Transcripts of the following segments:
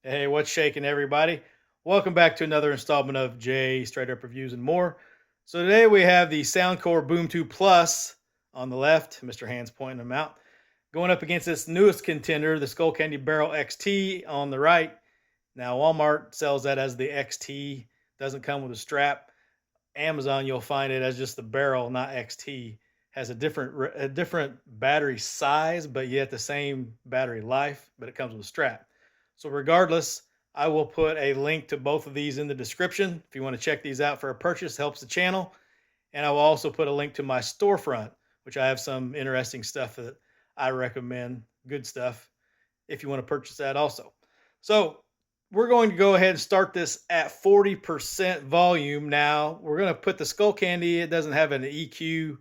Hey, what's shaking, everybody? Welcome back to another installment of Jay Straight Up Reviews and More. So today we have the Soundcore Boom 2 Plus on the left. Mr. Hand's pointing them out. Going up against its newest contender, the Skullcandy Barrel XT on the right. Now Walmart sells that as the XT. Doesn't come with a strap. Amazon, you'll find it as just the barrel, not XT. Has a different battery size, but yet the same battery life, but it comes with a strap. So regardless, I will put a link to both of these in the description. If you want to check these out for a purchase, helps the channel. And I will also put a link to my storefront, which I have some interesting stuff that I recommend, good stuff, if you want to purchase that also. So we're going to go ahead and start this at 40% volume. Now we're going to put the Skullcandy. It doesn't have an EQ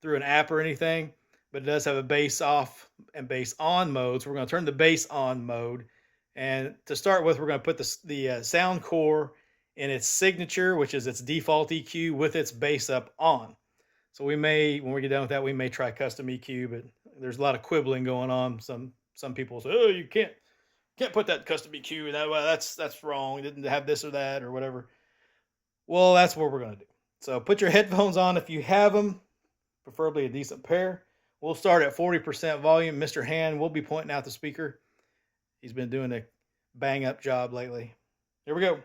through an app or anything, but it does have a bass off and bass on mode. So we're going to turn the bass on mode. And to start with, we're going to put the Soundcore in its signature, which is its default EQ with its bass up on. So we may, when we get done with that, we may try custom EQ, but there's a lot of quibbling going on. Some people say, oh, you can't put that custom EQ. That's wrong. You didn't have this or that or whatever. Well, that's what we're going to do. So put your headphones on if you have them, preferably a decent pair. We'll start at 40% volume. Mr. Hand will be pointing out the speaker. He's been doing a bang up job lately. Here we go.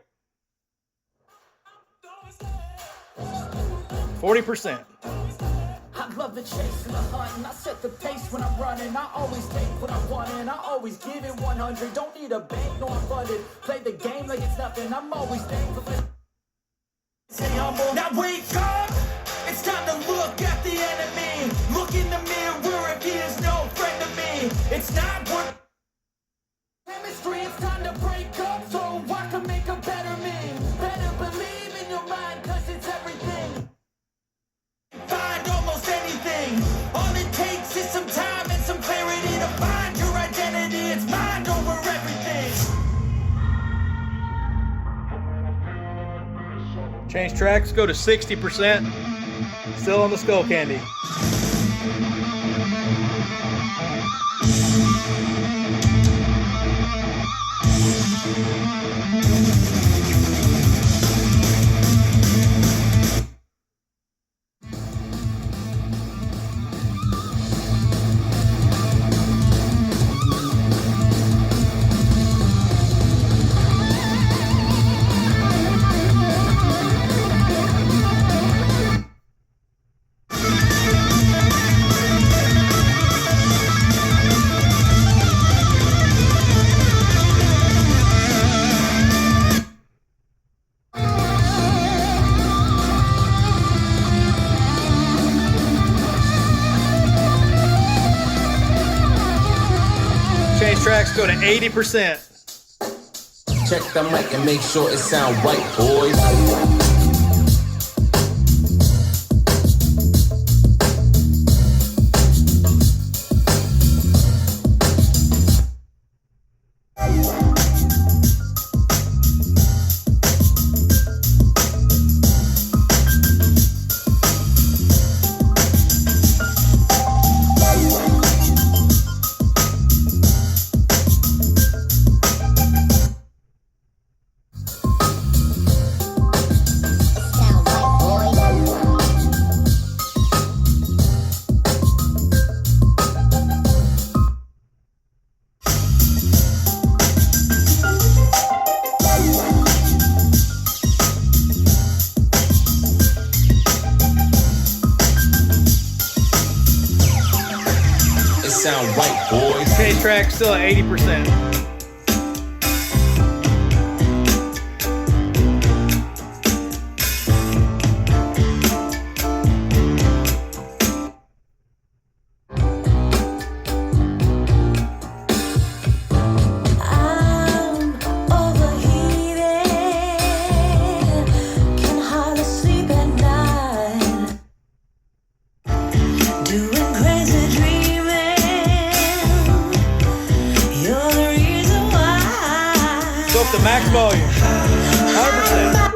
40%. I love the chase and the hunt, and I set the pace when I'm running. I always take what I want, and I always give it 100. Don't need a bank, no I'm funded. Play the game like it's nothing. I'm always thankful. Say humble. Now wake up. It's time to look at the enemy. Look in the mirror if he is no friend to me. It's not worth. Chemistry, it's time to break up so I can make a better me. Better believe in your mind, cause it's everything. Find almost anything. All it takes is some time and some clarity to find your identity. It's mind over everything. Change tracks, go to 60%. Still on the Skullcandy. Change tracks, go to 80%. Check the mic and make sure it sound right, boys. Sound right, boys. Change tracks, still at 80%. Go up to max volume. 100%.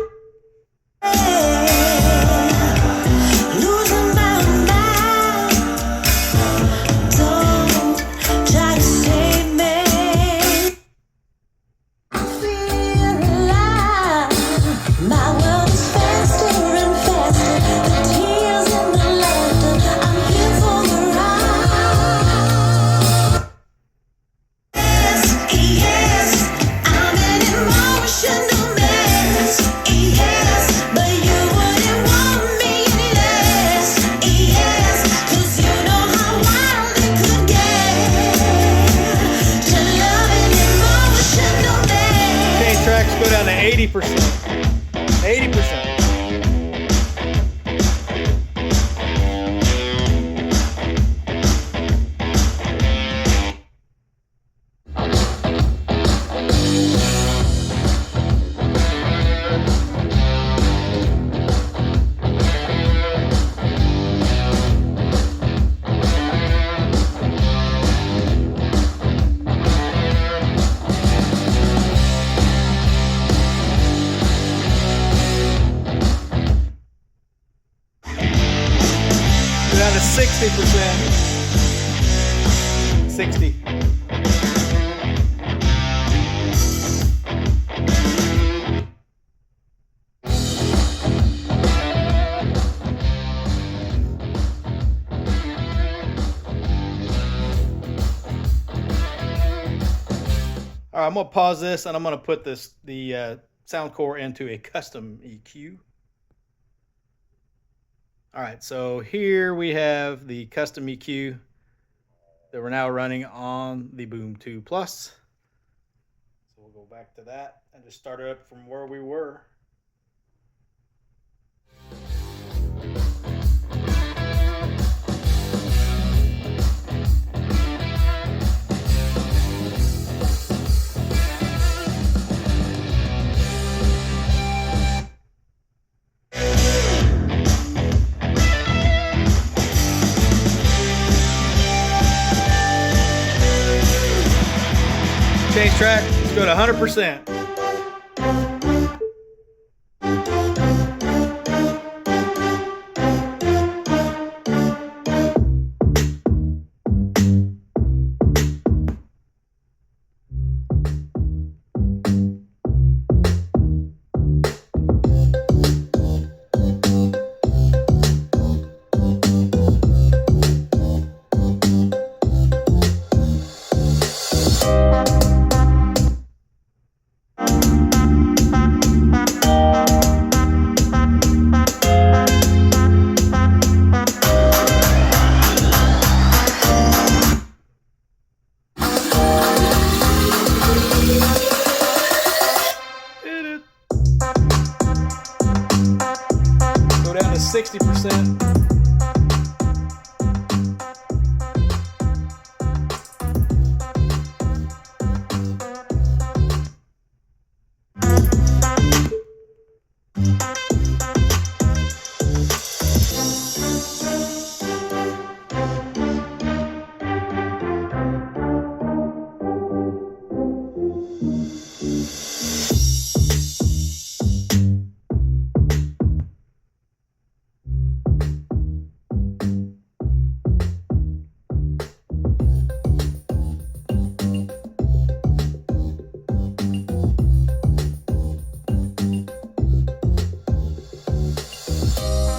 go down to 80%. 80%. Down to 60%. 60. All right, I'm gonna pause this and I'm gonna put the Soundcore into a custom EQ. All right, so here we have the custom EQ that we're now running on the Boom 2 Plus. So we'll go back to that and just start it up from where we were. Change track, let's go to 100%. Go down to 60%.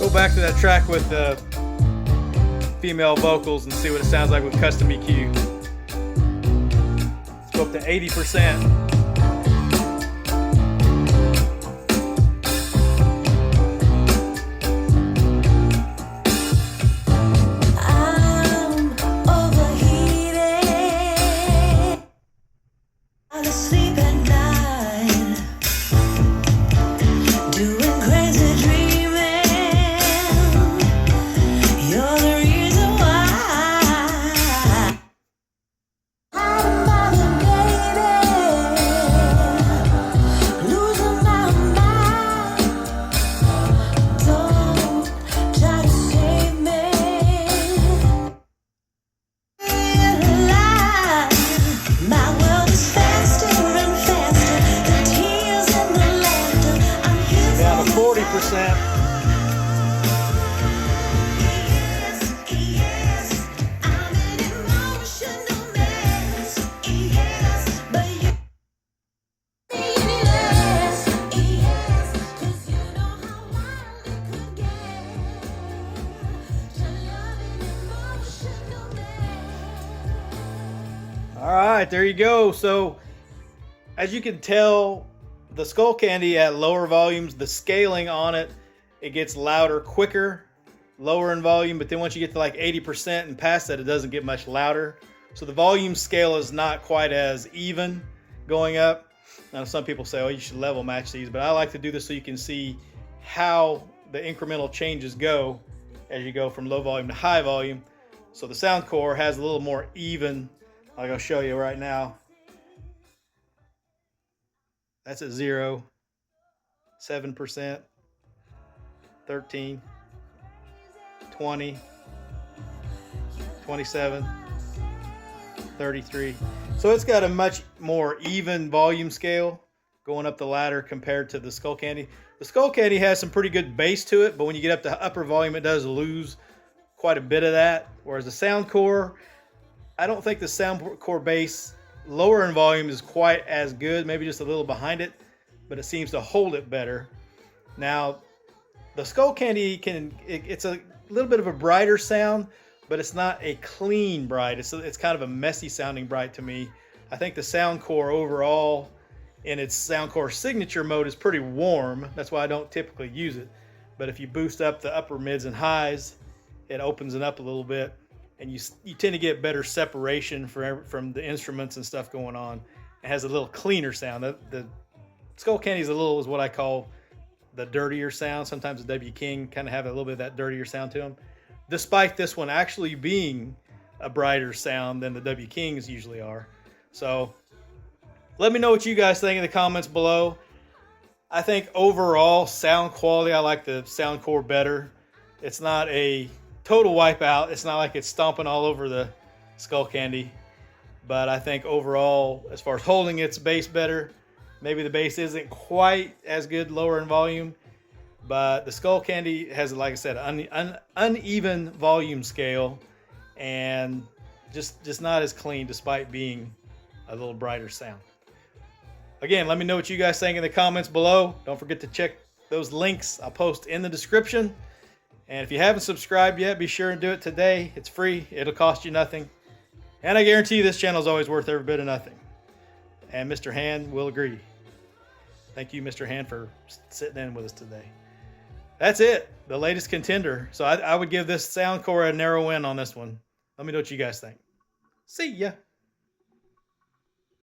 Go back to that track with the female vocals and see what it sounds like with custom EQ. Let's go up to 80%. All right, there you go. So as you can tell, the Skullcandy at lower volumes, the scaling on it, it gets louder quicker, lower in volume, but then once you get to like 80% and past that, it doesn't get much louder. So the volume scale is not quite as even going up. Now, some people say, oh, you should level match these, but I like to do this so you can see how the incremental changes go as you go from low volume to high volume. So the Soundcore has a little more even, like I'll show you right now. That's at 0, 7%, 13, 20, 27, 33. So it's got a much more even volume scale going up the ladder compared to the Skullcandy. The Skullcandy has some pretty good bass to it, but when you get up to upper volume, it does lose quite a bit of that. Whereas the Soundcore, I don't think the Soundcore bass lower in volume is quite as good, maybe just a little behind it, but it seems to hold it better. Now, the Skullcandy it's a little bit of a brighter sound, but it's not a clean bright. It's kind of a messy sounding bright to me. I think the Soundcore overall in its Soundcore signature mode is pretty warm. That's why I don't typically use it. But if you boost up the upper mids and highs, it opens it up a little bit, and you tend to get better separation from the instruments and stuff going on. It has a little cleaner sound. The Skullcandy is what I call the dirtier sound. Sometimes the W King kind of have a little bit of that dirtier sound to them, despite this one actually being a brighter sound than the W Kings usually are. So let me know what you guys think in the comments below. I think overall sound quality, I like the Soundcore better. It's not a total wipeout. It's not like it's stomping all over the Skullcandy. But I think overall, as far as holding its bass better, maybe the bass isn't quite as good lower in volume. But the Skullcandy has, like I said, uneven volume scale and just not as clean despite being a little brighter sound. Again, let me know what you guys think in the comments below. Don't forget to check those links I'll post in the description. And if you haven't subscribed yet, be sure and do it today. It's free. It'll cost you nothing. And I guarantee you this channel is always worth every bit of nothing. And Mr. Hand will agree. Thank you, Mr. Hand, for sitting in with us today. That's it. The latest contender. So I would give this Soundcore a narrow win on this one. Let me know what you guys think. See ya.